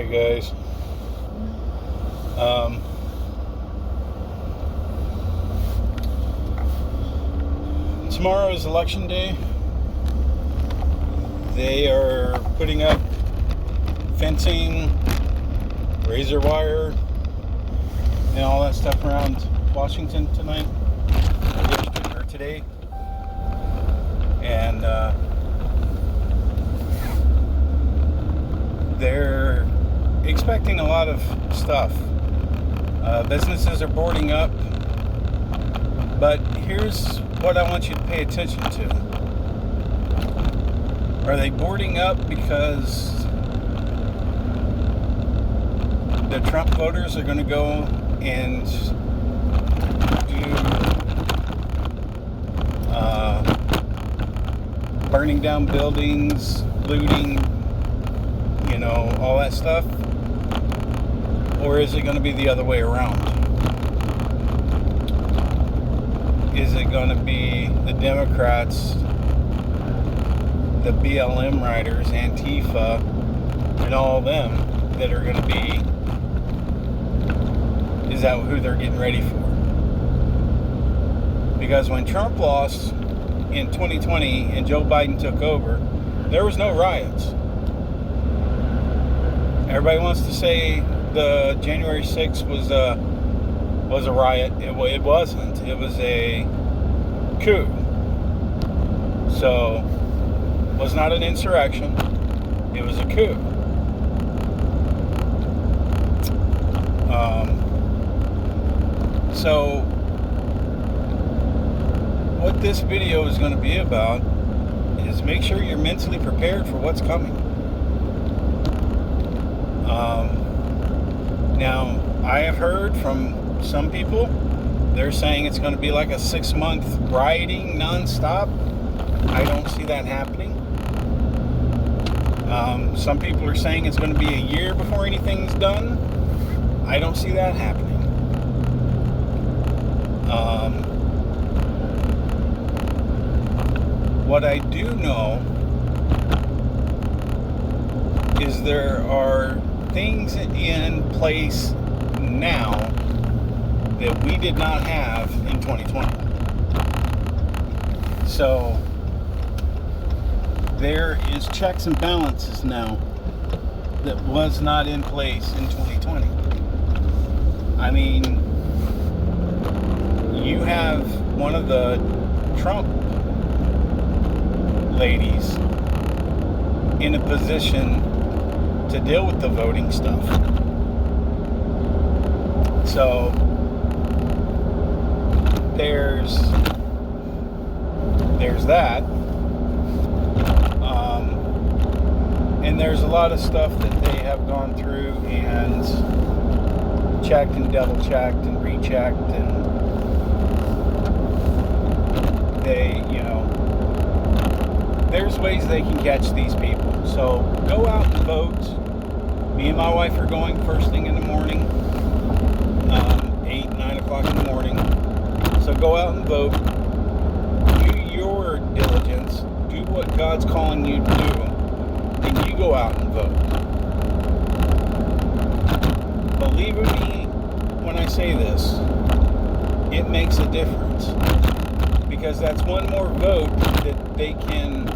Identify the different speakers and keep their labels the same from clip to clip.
Speaker 1: Alright guys, tomorrow is election day. They are putting up fencing, razor wire, and all that stuff around Washington tonight, or today, and they're expecting a lot of stuff. Businesses are boarding up, but here's what I want you to pay attention to. Are they boarding up because the Trump voters are going to go and do burning down buildings, looting, all that stuff? Or is it going to be the other way around? Is it going to be the Democrats, the BLM riders, Antifa, and all of them that are going to be, is that who they're getting ready for? Because when Trump lost in 2020 and Joe Biden took over, there was no riots. Everybody wants to say the January 6th was a riot. It wasn't. It was a coup. So, it was not an insurrection. It was a coup. So, what this video is going to be about is make sure you're mentally prepared for what's coming. Now, I have heard from some people, they're saying it's going to be like a 6-month rioting nonstop. I don't see that happening. Some people are saying it's going to be a year before anything's done. I don't see that happening. What I do know is there are things in place now that we did not have in 2020. So there is checks and balances now that was not in place in 2020. I mean, you have one of the Trump ladies in a position to deal with the voting stuff. So there's that, and there's a lot of stuff that they have gone through and checked and double checked and rechecked, and they, there's ways they can catch these people. So go out and vote. Me and my wife are going first thing in the morning, 8, 9 o'clock in the morning. So go out and vote. Do your diligence. Do what God's calling you to do. And you go out and vote. Believe me when I say this, it makes a difference. Because that's one more vote that they can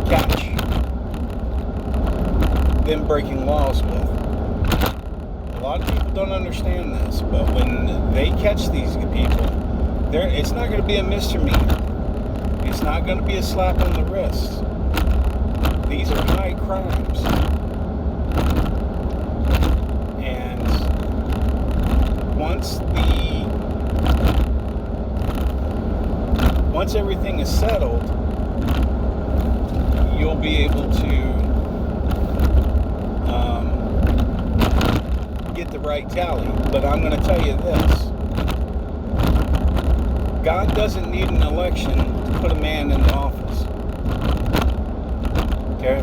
Speaker 1: catch them breaking laws with. A lot of people don't understand this, but when they catch these people, it's not going to be a misdemeanor. It's not going to be a slap on the wrist. These are high crimes. And once everything is settled, you'll be able to get the right tally. But I'm going to tell you this. God doesn't need an election to put a man into office. Okay?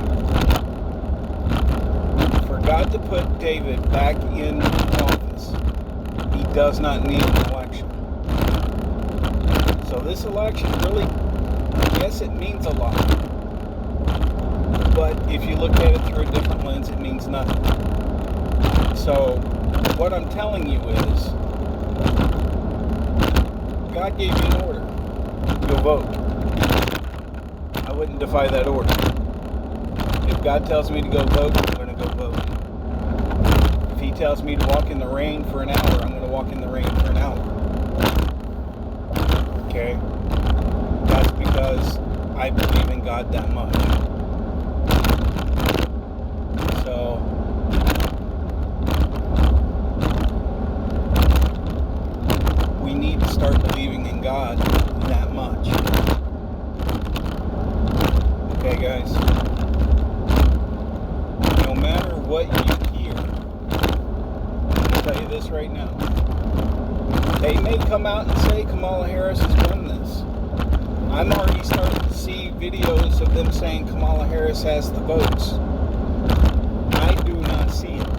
Speaker 1: For God to put David back in office, he does not need an election. So this election really, yes, it means a lot. But if you look at it through a different lens, it means nothing. So what I'm telling you is, God gave you an order. Go vote. I wouldn't defy that order. If God tells me to go vote, I'm going to go vote. If He tells me to walk in the rain for an hour, I'm going to walk in the rain for an hour. Okay? That's because I believe in God that much. So, we need to start believing in God that much. Okay, guys? No matter what you hear, I'll tell you this right now. They may come out and say Kamala Harris has won this. I'm already starting to see videos of them saying Kamala Harris has the votes. I do not see it.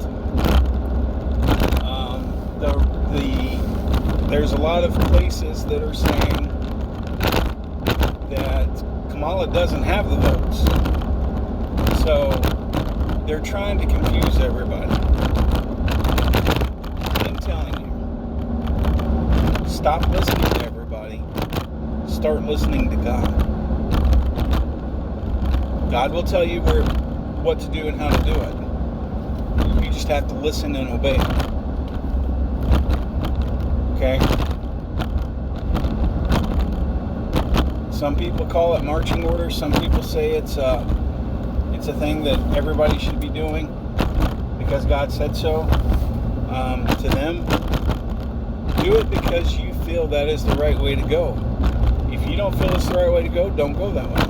Speaker 1: There's a lot of places that are saying that Kamala doesn't have the votes. So they're trying to confuse everybody. I'm telling you, stop listening to everybody. Start listening to God. God will tell you what to do and how to do it. You just have to listen and obey. Okay? Some people call it marching orders. Some people say it's a thing that everybody should be doing because God said so. To them, do it because you feel that is the right way to go. If you don't feel it's the right way to go, don't go that way.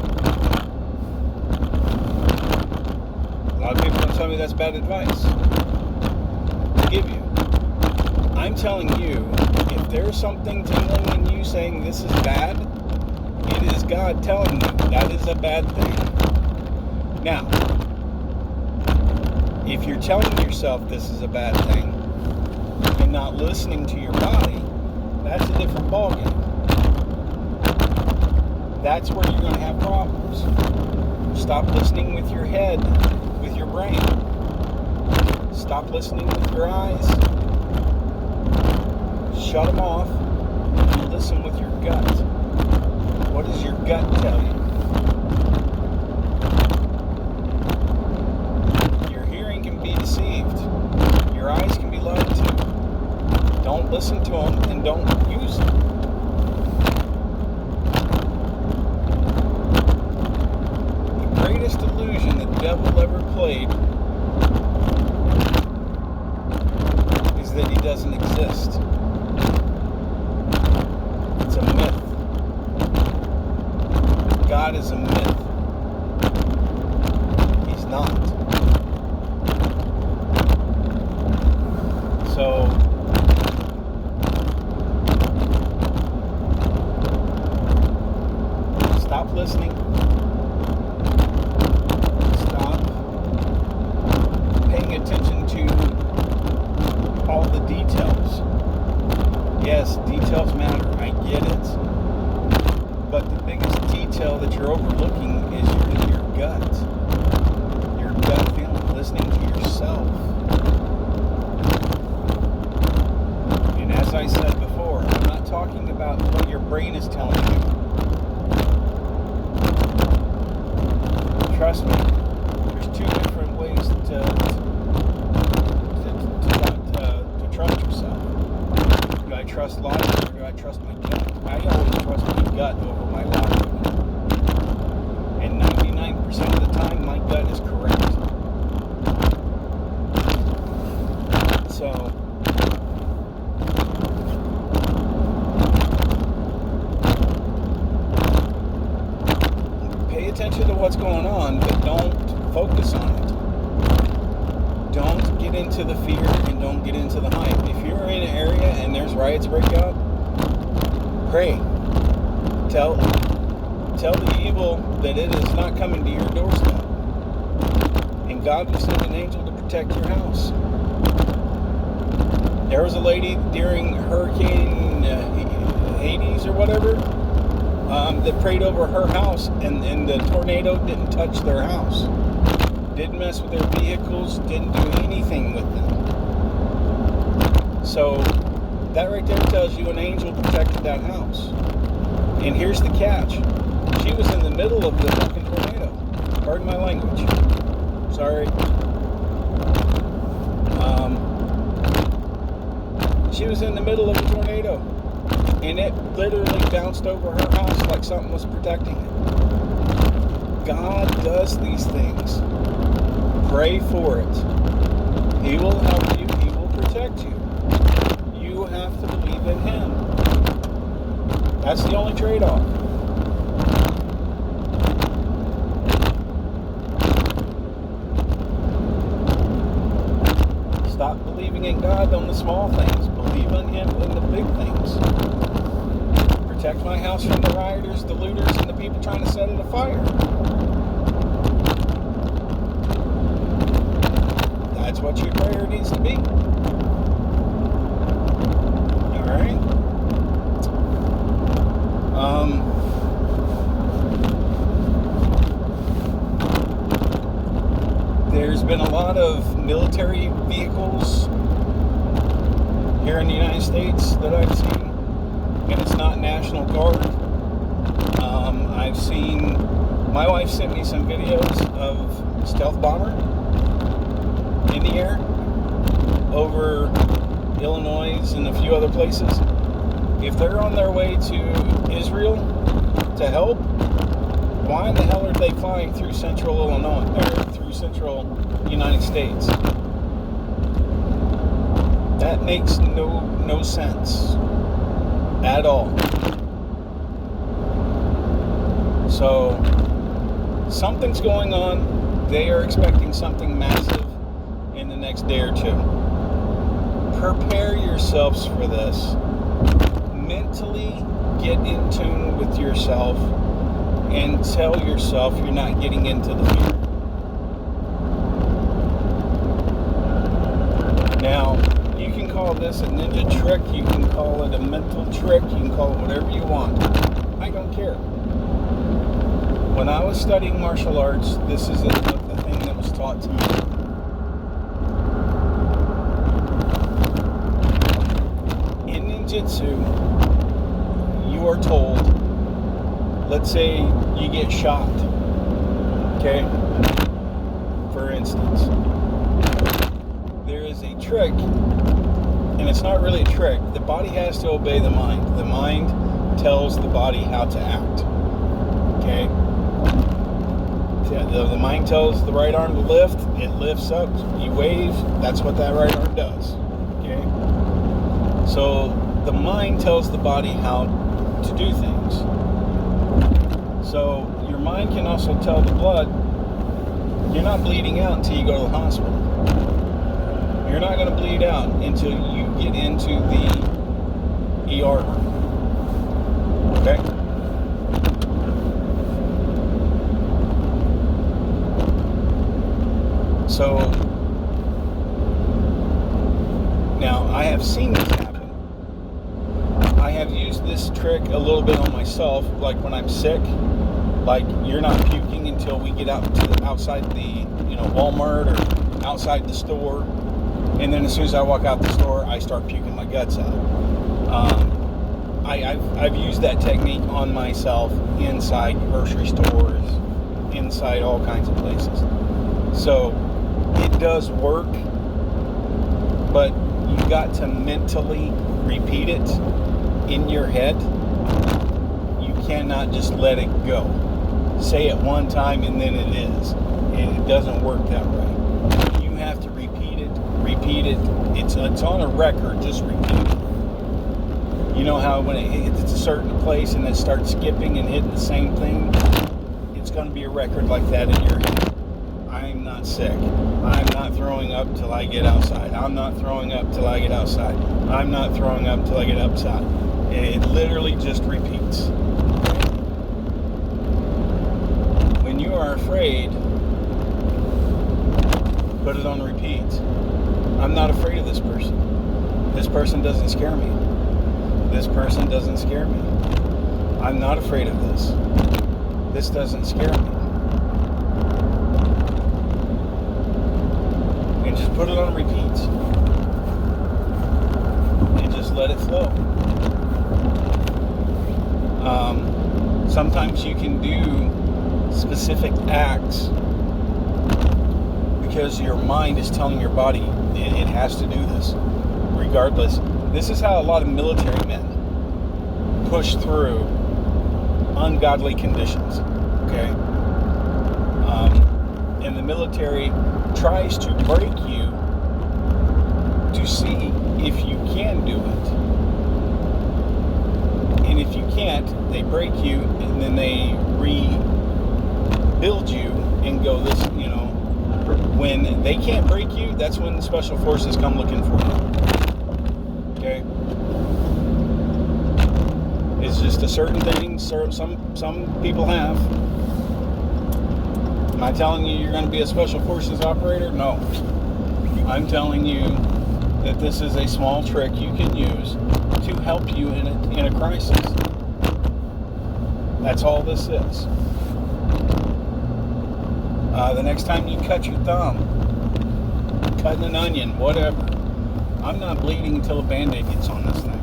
Speaker 1: A lot of people don't tell me that's bad advice to give you. I'm telling you, if there's something tingling in you saying this is bad, it is God telling you that is a bad thing. Now, if you're telling yourself this is a bad thing and not listening to your body, that's a different ballgame. That's where you're going to have problems. Stop listening with your head, with your brain. Stop listening with your eyes. Shut them off and listen with your gut. What does your gut tell you? Your hearing can be deceived. Your eyes can be lied to. Don't listen to them and don't use them. The greatest illusion that the devil ever played is that he doesn't exist. It's a myth. God is a myth. He's not. So, stop listening. Stop paying attention to all the details. Yes, details matter. I get it. But the biggest detail that you're overlooking is your gut. Your gut feeling, listening to yourself. And as I said before, I'm not talking about what your brain is telling you. Trust me, there's two different ways to trust yourself. Do I trust logic or do I trust my gut? I always trust my gut over my logic. And 99% of the time, my gut is correct. So, pay attention to what's going on, but don't focus on it. Don't get into the fear and don't get into the hype. If you're in an area and there's riots break out, pray. Tell the evil that it is not coming to your doorstep. And God will send an angel to protect your house. There was a lady during Hurricane Hades or whatever that prayed over her house, and the tornado didn't touch their house. Didn't mess with their vehicles, didn't do anything with them. So that right there tells you an angel protected that house. And here's the catch. She was in the middle of the fucking tornado. Pardon my language. Sorry. She was in the middle of a tornado. And it literally bounced over her house like something was protecting it. God does these things. Pray for it. He will help you. He will protect you. You have to believe in Him. That's the only trade-off. Stop believing in God on the small things. Believe in Him in the big things. Protect my house from the rioters, the looters, and the people trying to set it afire. That's what your prayer needs to be. Alright? There's been a lot of military vehicles here in the United States that I've seen, and it's not National Guard. I've seen, my wife sent me some videos of stealth bomber in the air over Illinois and a few other places. If they're on their way to Israel to help, why in the hell are they flying through central Illinois, or through central United States? That makes no sense at all. So something's going on. They are expecting something massive in the next day or two. Prepare yourselves for this. Mentally get in tune with yourself and tell yourself you're not getting into the fear. Now, you can call this a ninja trick, you can call it a mental trick, you can call it whatever you want. I don't care. When I was studying martial arts, this is the thing that was taught to me. In ninjutsu, you are told, let's say you get shot, okay? For instance, there is a trick, and it's not really a trick. The body has to obey the mind. The mind tells the body how to act, okay? The mind tells the right arm to lift, it lifts up, you wave, that's what that right arm does, okay? So the mind tells the body how to do things. So your mind can also tell the blood, you're not bleeding out until you go to the hospital. You're not going to bleed out until you get into the ER room. Okay? So, now I have seen this happen. I have used this trick a little bit on myself, like when I'm sick. Like, you're not puking until we get out to the outside the, Walmart or outside the store. And then as soon as I walk out the store, I start puking my guts out. I've used that technique on myself inside grocery stores, inside all kinds of places. So it does work, but you've got to mentally repeat it in your head. You cannot just let it go. Say it one time and then it is. And it doesn't work that way. You have to repeat it. It's on a record, just repeat it. You know how when it hits a certain place and it starts skipping and hitting the same thing? It's going to be a record like that in your head. I'm not sick. I'm not throwing up till I get outside. I'm not throwing up till I get outside. I'm not throwing up till I get outside. It literally just repeats. When you are afraid, put it on repeat. I'm not afraid of this person. This person doesn't scare me. This person doesn't scare me. I'm not afraid of this. This doesn't scare me. And just put it on repeat. and just let it flow. Sometimes you can do specific acts because your mind is telling your body it has to do this regardless. This is how a lot of military men push through ungodly conditions. Okay, and the military tries to break you to see if you can do it, and if you can't, they break you and then they rebuild you and go this, when they can't break you, that's when the special forces come looking for you. Okay, it's just a certain thing some people have. Am I telling you you're going to be a special forces operator? No. I'm telling you that this is a small trick you can use to help you in a crisis. That's all this is. The next time you cut your thumb, cutting an onion, whatever, I'm not bleeding until a Band-Aid gets on this thing.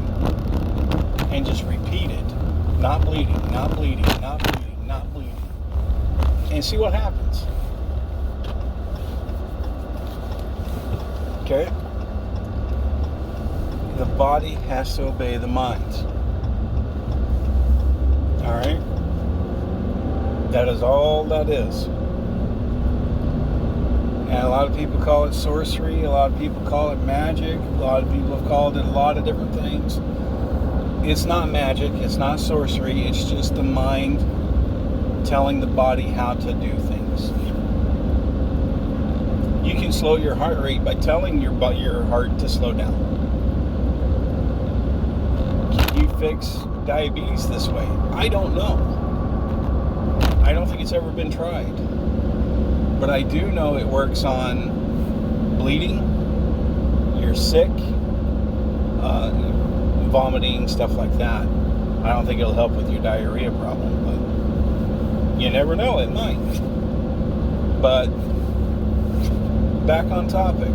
Speaker 1: And just repeat it. Not bleeding, not bleeding, not bleeding, not bleeding. And see what happens. Okay? The body has to obey the mind. Alright? That is all that is. And a lot of people call it sorcery. A lot of people call it magic. A lot of people have called it a lot of different things. It's not magic. It's not sorcery. It's just the mind telling the body how to do things. You can slow your heart rate by telling your heart to slow down. Can you fix diabetes this way? I don't know. I don't think it's ever been tried. But I do know it works on bleeding, you're sick, vomiting, stuff like that. I don't think it'll help with your diarrhea problem, but you never know, it might. But back on topic.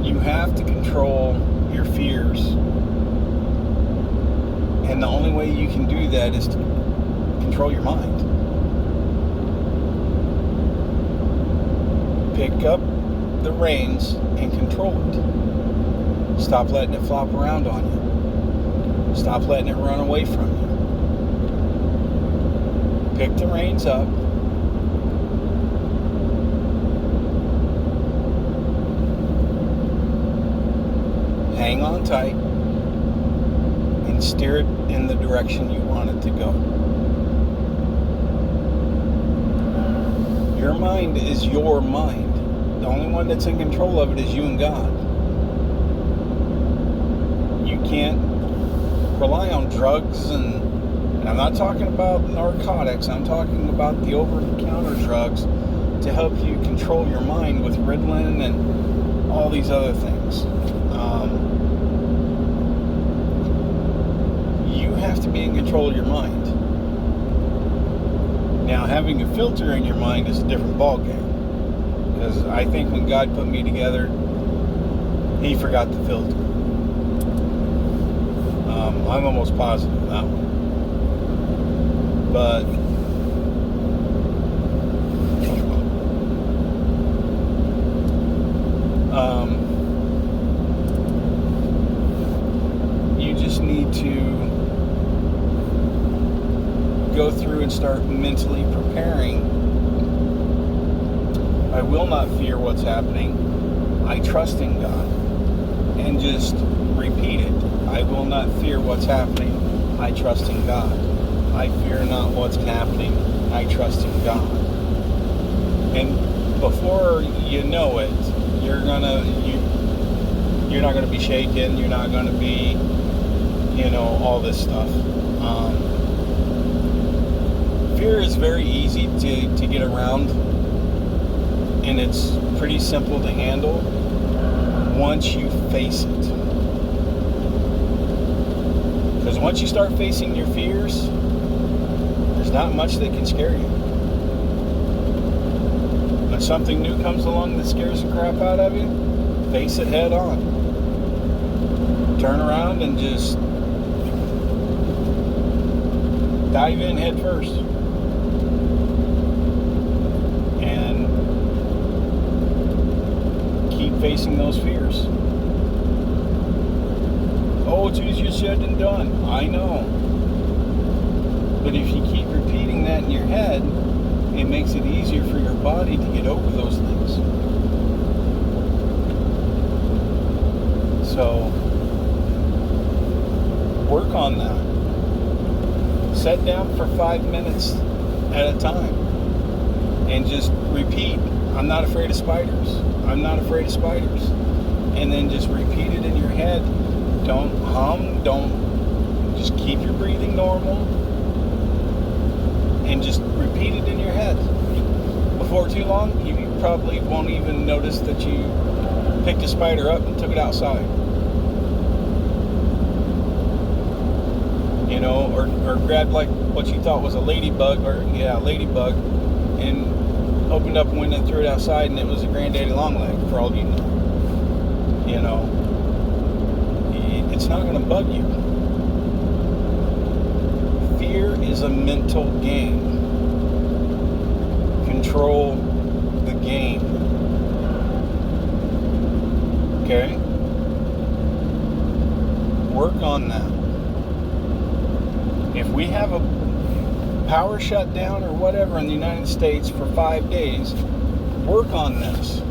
Speaker 1: You have to control your fears. And the only way you can do that is to control your mind. Pick up the reins and control it. Stop letting it flop around on you. Stop letting it run away from you. Pick the reins up. Hang on tight and steer it in the direction you want it to go. Your mind is your mind. The only one that's in control of it is you and God. You can't rely on drugs, and I'm not talking about narcotics. I'm talking about the over-the-counter drugs to help you control your mind with Ritalin and all these other things. You have to be in control of your mind. Now, having a filter in your mind is a different ballgame. Because I think when God put me together, He forgot the filter. I'm almost positive of that one. But you just need to go through and start mentally preparing. I will not fear what's happening. I trust in God. And just repeat it. I will not fear what's happening. I trust in God. I fear not what's happening. I trust in God. And before you know it, you're not gonna be shaken. You're not gonna be, all this stuff. Fear is very easy to get around. And it's pretty simple to handle once you face it. Because once you start facing your fears, there's not much that can scare you. When something new comes along that scares the crap out of you, face it head on. Turn around and just dive in head first. And keep facing those fears. Oh, it's easier said than done. I know. But if you keep repeating that in your head, it makes it easier for your body to get over those things. So, work on that. Set down for 5 minutes at a time and just repeat, I'm not afraid of spiders. I'm not afraid of spiders. And then just repeat it in your head. Don't hum, just keep your breathing normal and just repeat it in your head. Before too long, you probably won't even notice that you picked a spider up and took it outside. You know, or grabbed like what you thought was a ladybug, ladybug, and opened up a window and threw it outside, and it was a granddaddy longleg, for all you know. You know, it's not going to bug you. Fear is a mental game. Control the game. Okay? Work on that. If we have a power shutdown or whatever in the United States for 5 days, work on this.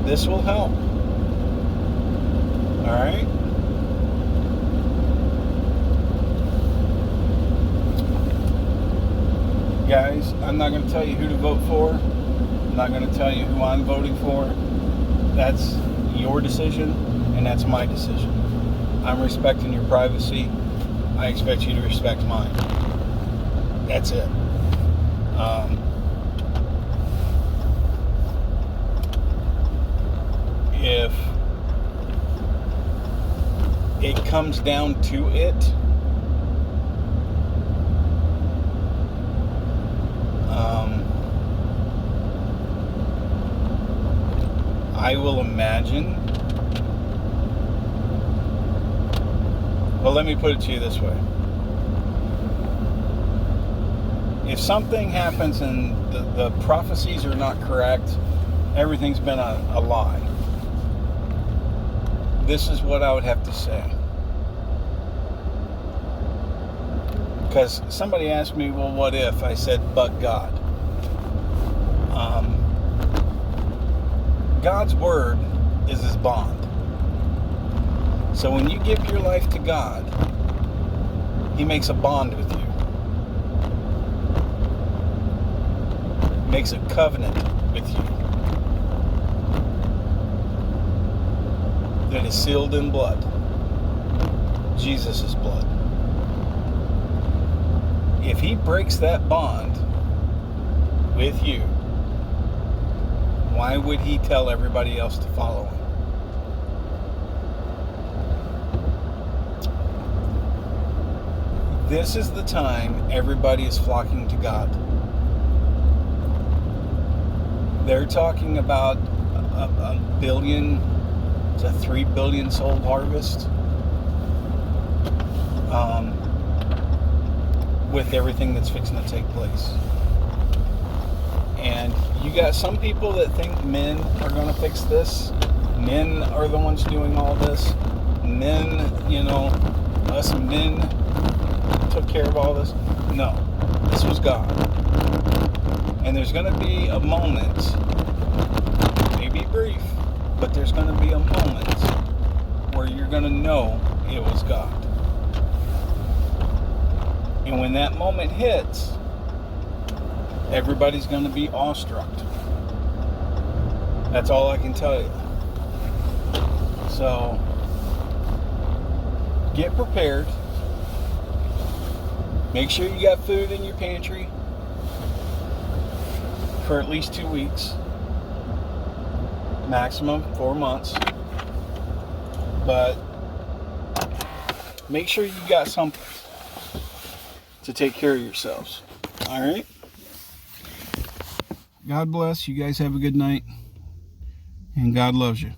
Speaker 1: This will help. Alright? Guys, I'm not going to tell you who to vote for. I'm not going to tell you who I'm voting for. That's your decision, and that's my decision. I'm respecting your privacy. I expect you to respect mine. That's it. If it comes down to it, I will imagine. Well, let me put it to you this way. If something happens and the prophecies are not correct, everything's been a lie, this is what I would have to say. Because somebody asked me, well, what if? I said, but God. God's word is his bond. So when you give your life to God, he makes a bond with you. Makes a covenant with you that is sealed in blood. Jesus' blood. If he breaks that bond with you, why would he tell everybody else to follow him? This is the time everybody is flocking to God. They're talking about a billion to 3 billion soul harvest with everything that's fixing to take place. And you got some people that think men are going to fix this. Men are the ones doing all this. Men, us men took care of all this. No, this was God. And there's going to be a moment, maybe brief, but there's going to be a moment where you're going to know it was God. And when that moment hits, everybody's going to be awestruck. That's all I can tell you. So, get prepared. Make sure you got food in your pantry for at least 2 weeks. Maximum 4 months. But make sure you got something to take care of yourselves. Alright? God bless. You guys have a good night. And God loves you.